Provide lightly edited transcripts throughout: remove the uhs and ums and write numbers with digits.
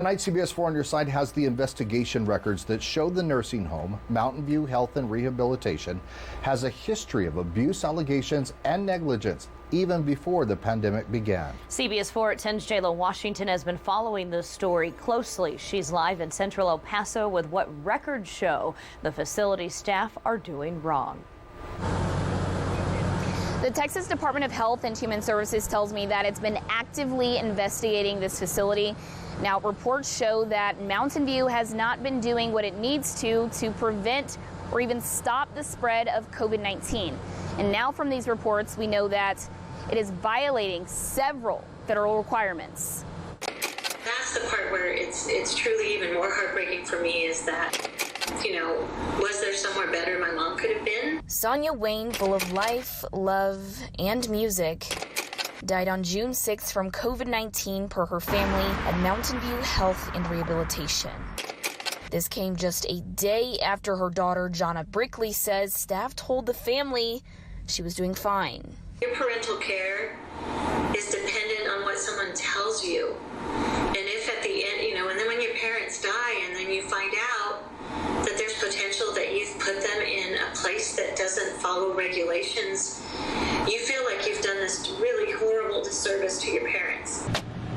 Tonight, CBS 4 on your side has the investigation records that show the nursing home, Mountain View Health and Rehabilitation, has a history of abuse allegations and negligence even before the pandemic began. CBS 4 at 10's J.Lo Washington has been following this story closely. She's live in central El Paso with what records show the facility staff are doing wrong. The Texas Department of Health and Human Services tells me that it's been actively investigating this facility. Now, reports show that Mountain View has not been doing what it needs to prevent or even stop the spread of COVID-19. And now from these reports, we know that it is violating several federal requirements. That's the part where it's truly even more heartbreaking for me is that, was there somewhere better my mom could have been? Sonia Wayne, full of life, love, and music, died on June 6th from COVID-19 per her family at Mountain View Health and Rehabilitation. This came just a day after her daughter, Jonna Brickley, says staff told the family she was doing fine. Your parental care is dependent on what someone tells you. And if at the end, and then when your parents die and then you find out that there's potential that you've put them in a place that doesn't follow regulations, you feel like you've done this really horrible disservice to your parents.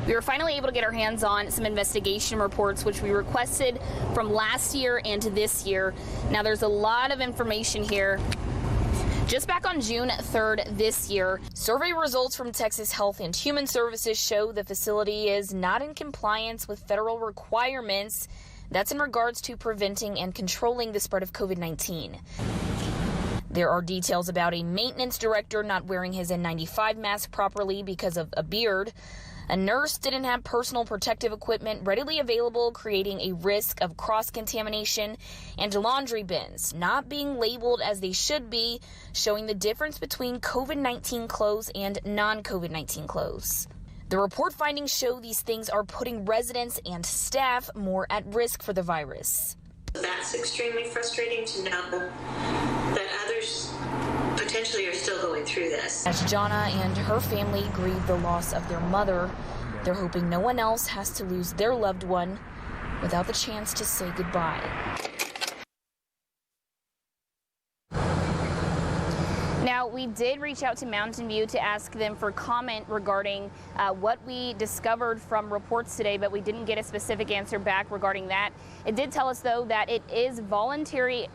We were finally able to get our hands on some investigation reports, which we requested from last year and to this year. Now, there's a lot of information here. Just back on June 3rd this year, survey results from Texas Health and Human Services show the facility is not in compliance with federal requirements. That's in regards to preventing and controlling the spread of COVID-19. There are details about a maintenance director not wearing his N95 mask properly because of a beard. A nurse didn't have personal protective equipment readily available, creating a risk of cross-contamination, and laundry bins not being labeled as they should be, showing the difference between COVID-19 clothes and non-COVID-19 clothes. The report findings show these things are putting residents and staff more at risk for the virus. That's extremely frustrating to know that others potentially are still going through this. As Jonna and her family grieve the loss of their mother, they're hoping no one else has to lose their loved one without the chance to say goodbye. Now, we did reach out to Mountain View to ask them for comment regarding what we discovered from reports today, but we didn't get a specific answer back regarding that. It did tell us, though, that it is voluntarily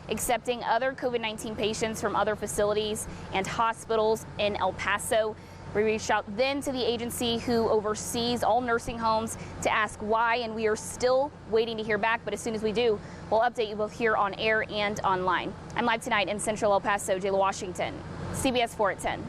accepting other COVID-19 patients from other facilities and hospitals in El Paso. We reached out then to the agency who oversees all nursing homes to ask why, and we are still waiting to hear back. But as soon as we do, we'll update you both here on air and online. I'm live tonight in central El Paso, J.Lo Washington, CBS 4 at 10.